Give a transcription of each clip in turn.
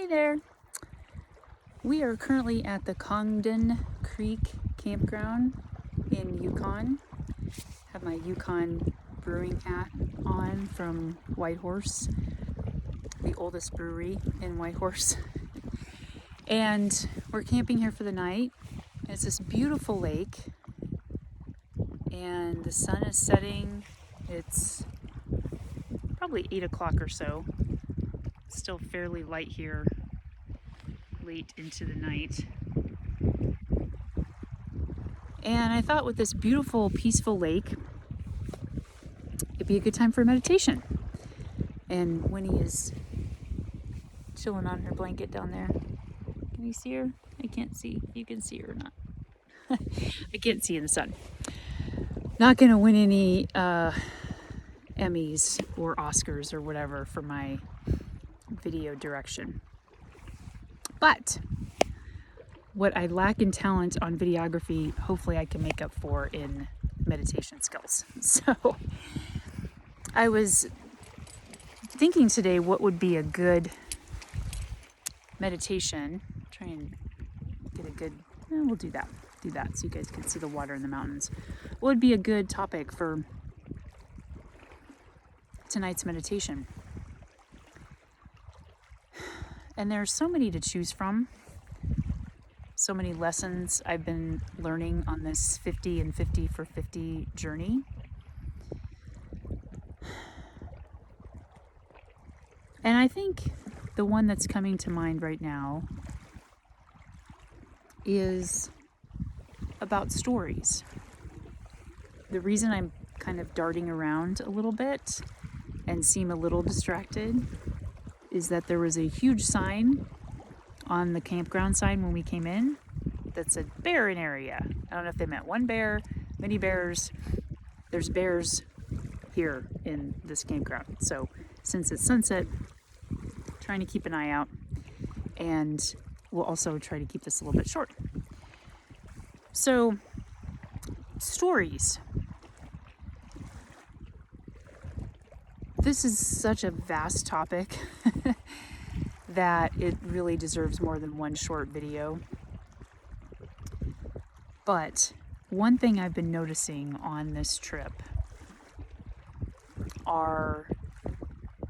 Hi there. We are currently at the Congdon Creek campground in Yukon. Have my Yukon brewing hat on from Whitehorse, the oldest brewery in Whitehorse. And we're camping here for the night. It's this beautiful lake and the sun is setting. It's probably 8 o'clock or so. It's still fairly light here, late into the night. And I thought with this beautiful, peaceful lake, it'd be a good time for meditation. And Winnie is chilling on her blanket down there. Can you see her? I can't see. You can see her or not. I can't see in the sun. Not gonna win any Emmys or Oscars or whatever for my video direction. But what I lack in talent on videography, hopefully I can make up for in meditation skills. So I was thinking today what would be a good meditation. Try and get a good, we'll do that so you guys can see the water in the mountains. What would be a good topic for tonight's meditation? And there's so many to choose from. So many lessons I've been learning on this 50 and 50 for 50 journey. And I think the one that's coming to mind right now is about stories. The reason I'm kind of darting around a little bit and seem a little distracted is that there was a huge sign on the campground sign when we came in that said bear in area. I don't know if they meant one bear, many bears. There's bears here in this campground. So since it's sunset, trying to keep an eye out, and we'll also try to keep this a little bit short. So, stories. This is such a vast topic that it really deserves more than one short video. But one thing I've been noticing on this trip are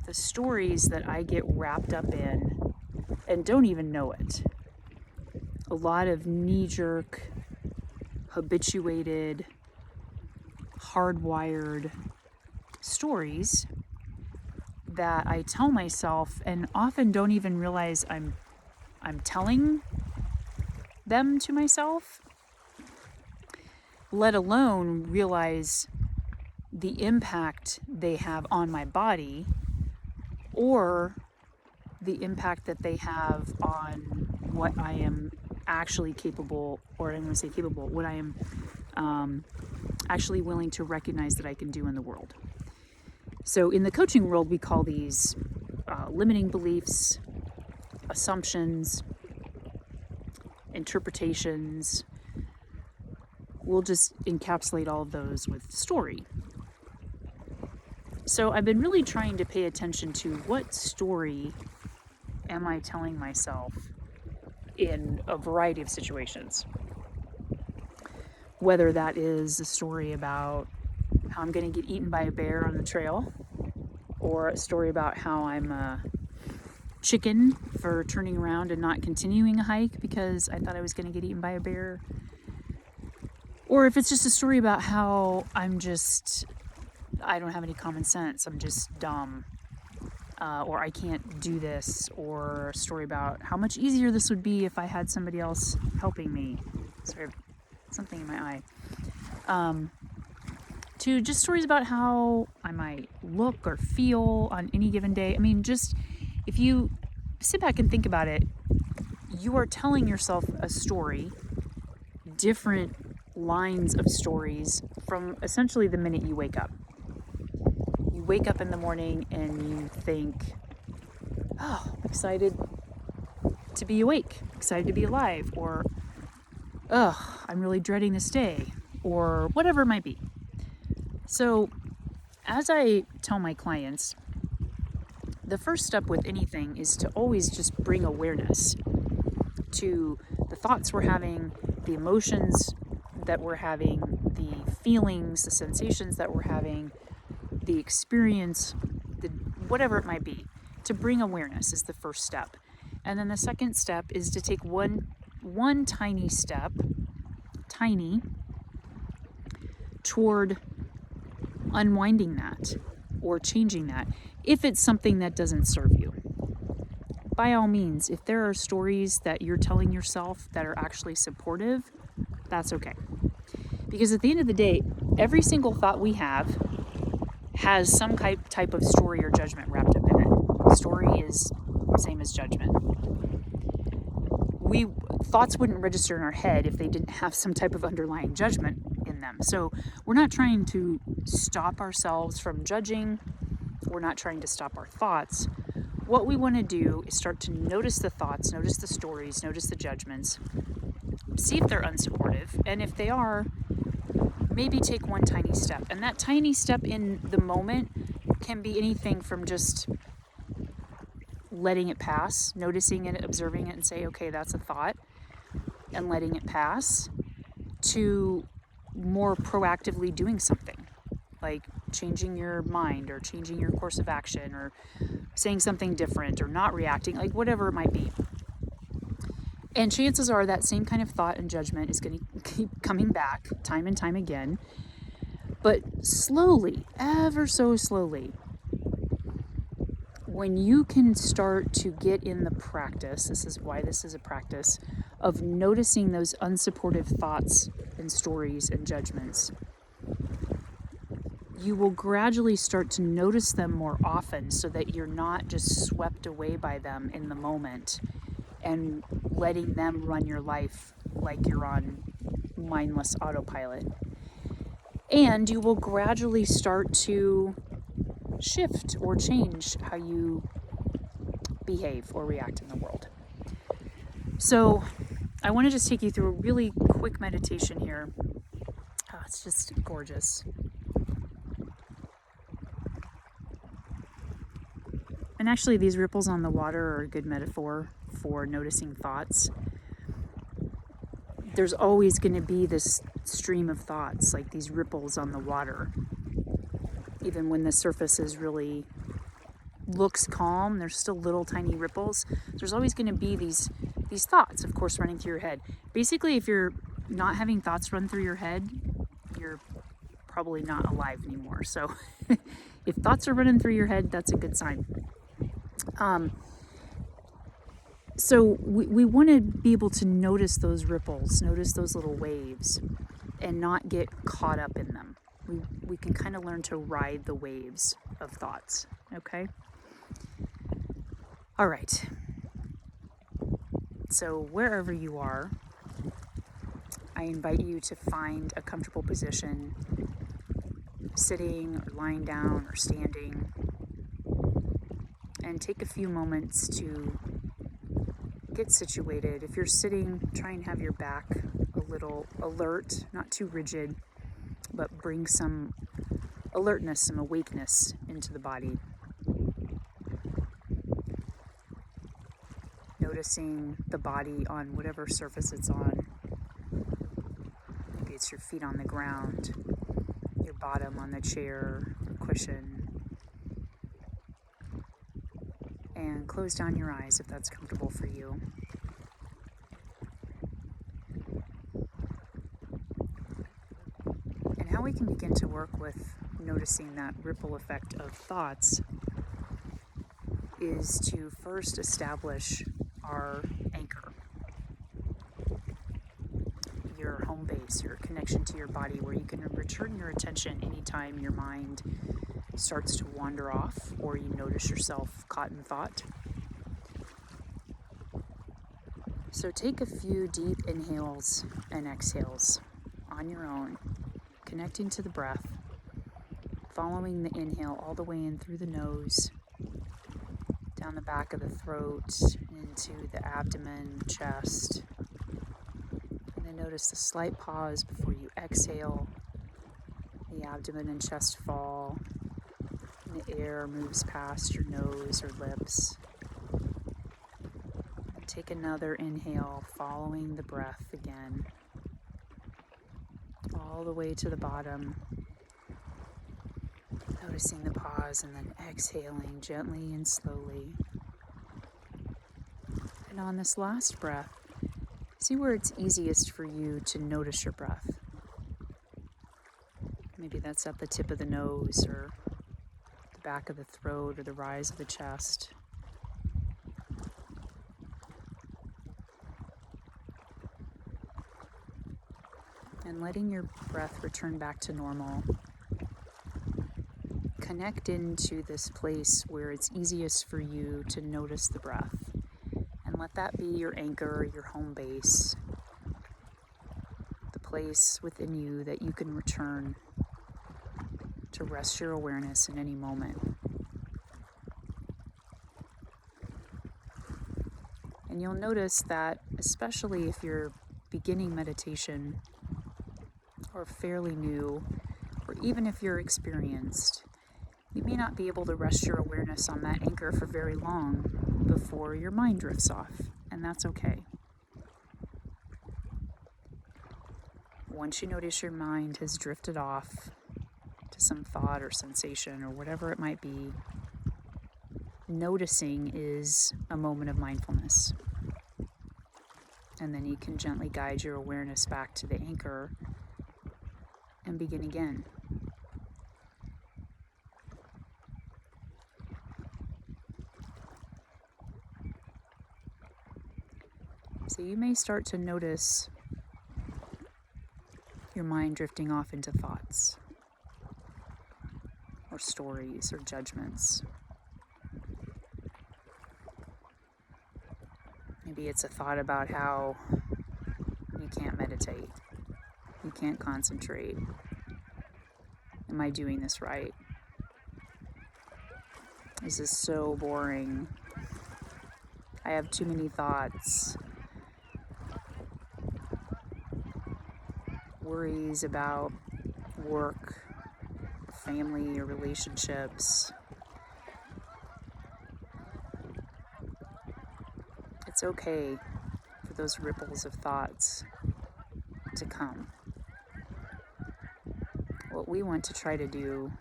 the stories that I get wrapped up in and don't even know it. A lot of knee-jerk, habituated, hardwired stories that I tell myself and often don't even realize I'm telling them to myself, let alone realize the impact they have on my body or the impact that they have on what I am actually capable, or I'm going to say capable, what I am actually willing to recognize that I can do in the world. So in the coaching world, we call these limiting beliefs, assumptions, interpretations. We'll just encapsulate all of those with story. So I've been really trying to pay attention to what story am I telling myself in a variety of situations. Whether that is a story about how I'm going to get eaten by a bear on the trail, or a story about how I'm a chicken for turning around and not continuing a hike because I thought I was going to get eaten by a bear, or if it's just a story about how I don't have any common sense, I'm just dumb, or I can't do this, or a story about how much easier this would be if I had somebody else helping me. Sorry, something in my eye. To just stories about how I might look or feel on any given day. I mean, just if you sit back and think about it, you are telling yourself a story, different lines of stories from essentially the minute you wake up. You wake up in the morning and you think, oh, I'm excited to be awake, excited to be alive, or, oh, I'm really dreading this day, or whatever it might be. So as I tell my clients, the first step with anything is to always just bring awareness to the thoughts we're having, the emotions that we're having, the feelings, the sensations that we're having, the experience, whatever it might be. To bring awareness is the first step. And then the second step is to take one tiny step, toward unwinding that or changing that if it's something that doesn't serve you. By all means, if there are stories that you're telling yourself that are actually supportive, that's okay. Because at the end of the day, every single thought we have has some type of story or judgment wrapped up in it. Story is the same as judgment. Thoughts wouldn't register in our head if they didn't have some type of underlying judgment in them. So we're not trying to stop ourselves from judging. We're not trying to stop our thoughts. What we want to do is start to notice the thoughts, notice the stories, notice the judgments, see if they're unsupportive, and if they are, maybe take one tiny step. And that tiny step in the moment can be anything from just letting it pass, noticing it, observing it, and say, okay, that's a thought, and letting it pass, to more proactively doing something, like changing your mind or changing your course of action or saying something different or not reacting, like whatever it might be. And chances are that same kind of thought and judgment is going to keep coming back time and time again. But slowly, ever so slowly, when you can start to get in the practice, this is why this is a practice, of noticing those unsupportive thoughts and stories and judgments, you will gradually start to notice them more often so that you're not just swept away by them in the moment and letting them run your life like you're on mindless autopilot. And you will gradually start to shift or change how you behave or react in the world. So I want to just take you through a really quick meditation here. Oh, it's just gorgeous. And actually, these ripples on the water are a good metaphor for noticing thoughts. There's always going to be this stream of thoughts, like these ripples on the water. Even when the surface is really looks calm, there's still little tiny ripples. There's always going to be these thoughts, of course, running through your head. Basically, if you're not having thoughts run through your head, you're probably not alive anymore. So if thoughts are running through your head, that's a good sign. So we want to be able to notice those ripples, notice those little waves, and not get caught up in them. We can kind of learn to ride the waves of thoughts, okay? All right. So wherever you are, I invite you to find a comfortable position, sitting or lying down or standing, and take a few moments to get situated. If you're sitting, try and have your back a little alert, not too rigid, but bring some alertness, some awakeness into the body. Noticing the body on whatever surface it's on. Maybe it's your feet on the ground, your bottom on the chair or cushion. And close down your eyes if that's comfortable for you. And how we can begin to work with noticing that ripple effect of thoughts is to first establish our anchor, your home base, your connection to your body, where you can return your attention anytime your mind starts to wander off or you notice yourself caught in thought. So take a few deep inhales and exhales on your own, connecting to the breath, following the inhale all the way in through the nose, down the back of the throat, into the abdomen, chest. And then notice the slight pause before you exhale. The abdomen and chest fall. and the air moves past your nose or lips. And take another inhale, following the breath again, all the way to the bottom. Noticing the pause and then exhaling gently and slowly. And on this last breath, see where it's easiest for you to notice your breath. Maybe that's at the tip of the nose or the back of the throat or the rise of the chest. And letting your breath return back to normal. Connect into this place where it's easiest for you to notice the breath. And let that be your anchor, your home base. The place within you that you can return to rest your awareness in any moment. And you'll notice that, especially if you're beginning meditation or fairly new, or even if you're experienced, you may not be able to rest your awareness on that anchor for very long before your mind drifts off, and that's okay. Once you notice your mind has drifted off to some thought or sensation or whatever it might be, noticing is a moment of mindfulness. And then you can gently guide your awareness back to the anchor and begin again. So you may start to notice your mind drifting off into thoughts or stories or judgments. Maybe it's a thought about how you can't meditate, you can't concentrate. Am I doing this right? This is so boring. I have too many thoughts. Worries about work, family, or relationships. It's okay for those ripples of thoughts to come. What we want to try to do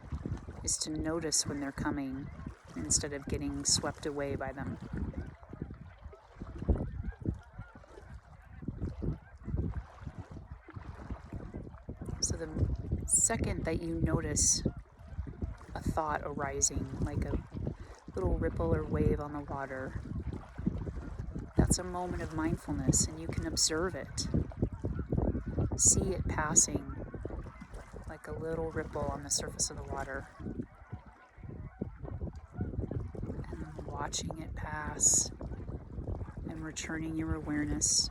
is to notice when they're coming instead of getting swept away by them. So the second that you notice a thought arising, like a little ripple or wave on the water, that's a moment of mindfulness, and you can observe it. See it passing like a little ripple on the surface of the water. And watching it pass and returning your awareness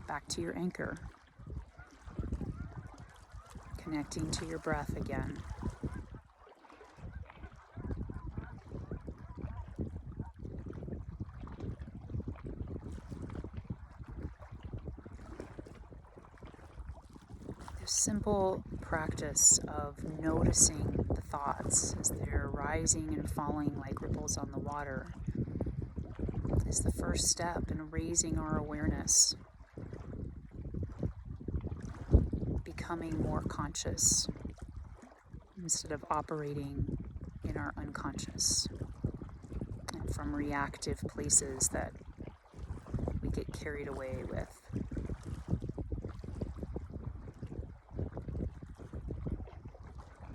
back to your anchor. Connecting to your breath again. The simple practice of noticing the thoughts as they're rising and falling like ripples on the water is the first step in raising our awareness, becoming more conscious instead of operating in our unconscious and from reactive places that we get carried away with.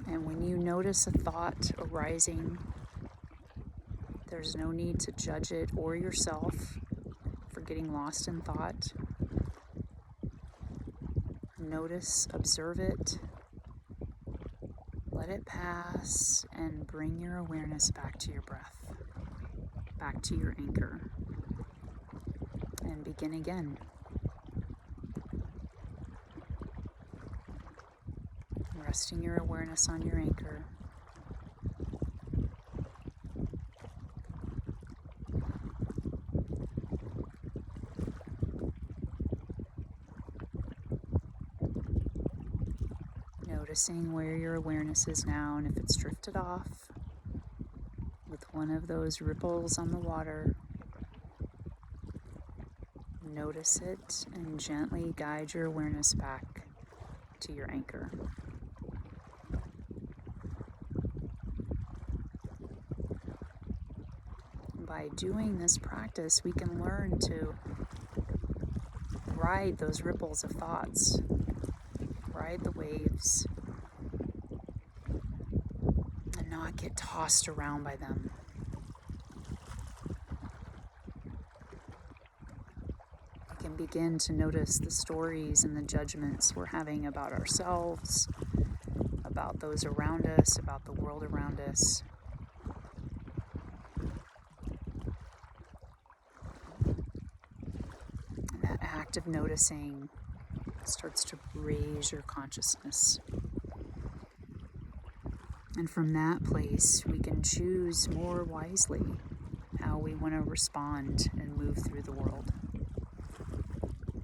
And when you notice a thought arising, there's no need to judge it or yourself for getting lost in thought. Notice, observe it, let it pass, and bring your awareness back to your breath, back to your anchor, and begin again. Resting your awareness on your anchor. Noticing where your awareness is now and if it's drifted off, one of those ripples on the water. Notice it and gently guide your awareness back to your anchor. By doing this practice, we can learn to ride those ripples of thoughts, ride the waves, and not get tossed around by them. We can begin to notice the stories and the judgments we're having about ourselves, about those around us, about the world around us. And that act of noticing starts to raise your consciousness. And from that place, we can choose more wisely how we want to respond and move through the world.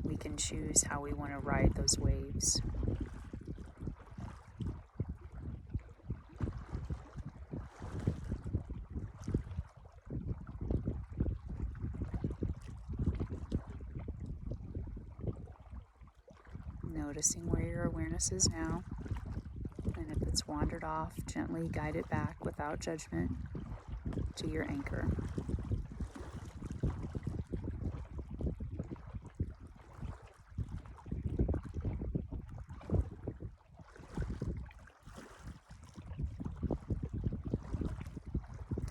We can choose how we want to ride those waves. Noticing where your awareness is now, and if it's wandered off, gently guide it back without judgment to your anchor.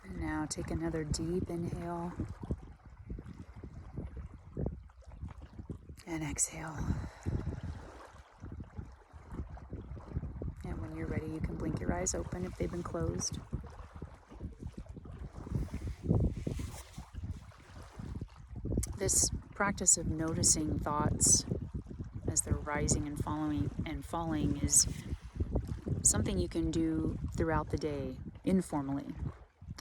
And now take another deep inhale and exhale. And when you're ready, you can blink your eyes open if they've been closed. This practice of noticing thoughts as they're rising and falling is something you can do throughout the day, informally.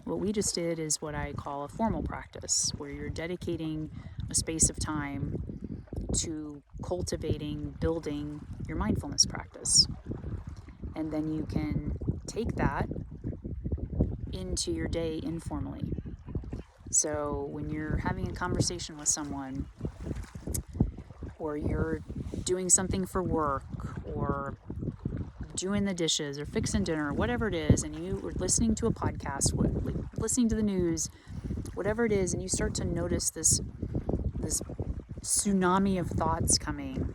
What we just did is what I call a formal practice, where you're dedicating a space of time to cultivating, building your mindfulness practice. And then you can take that into your day informally. So when you're having a conversation with someone, or you're doing something for work, or doing the dishes, or fixing dinner, whatever it is, and you are listening to a podcast, listening to the news, whatever it is, and you start to notice this tsunami of thoughts coming,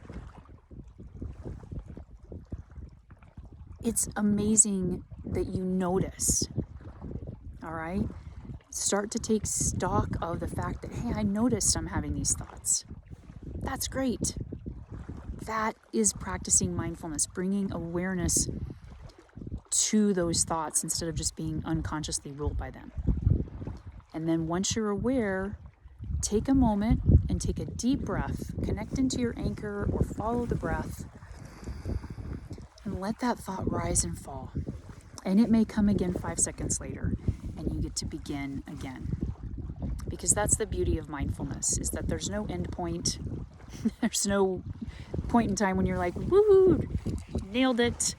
it's amazing that you notice, all right? Start to take stock of the fact that, hey, I noticed I'm having these thoughts. That's great. That is practicing mindfulness, bringing awareness to those thoughts instead of just being unconsciously ruled by them. And then once you're aware, take a moment and take a deep breath, connect into your anchor or follow the breath, and let that thought rise and fall. And it may come again 5 seconds later, and you get to begin again. Because that's the beauty of mindfulness, is that there's no end point. There's no point in time when you're like, woohoo, nailed it.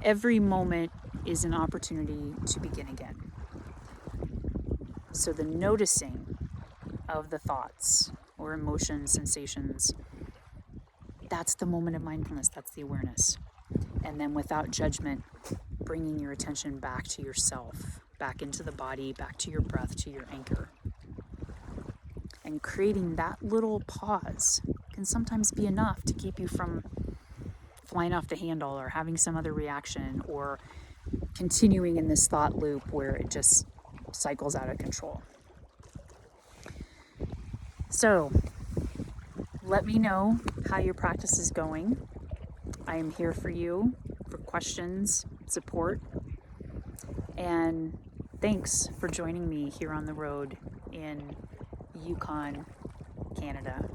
Every moment is an opportunity to begin again. So the noticing of the thoughts or emotions, sensations, that's the moment of mindfulness, that's the awareness. And then without judgment, bringing your attention back to yourself, back into the body, back to your breath, to your anchor. And creating that little pause can sometimes be enough to keep you from flying off the handle or having some other reaction or continuing in this thought loop where it just cycles out of control. So, let me know how your practice is going. I am here for you, for questions, support, and thanks for joining me here on the road in Yukon, Canada.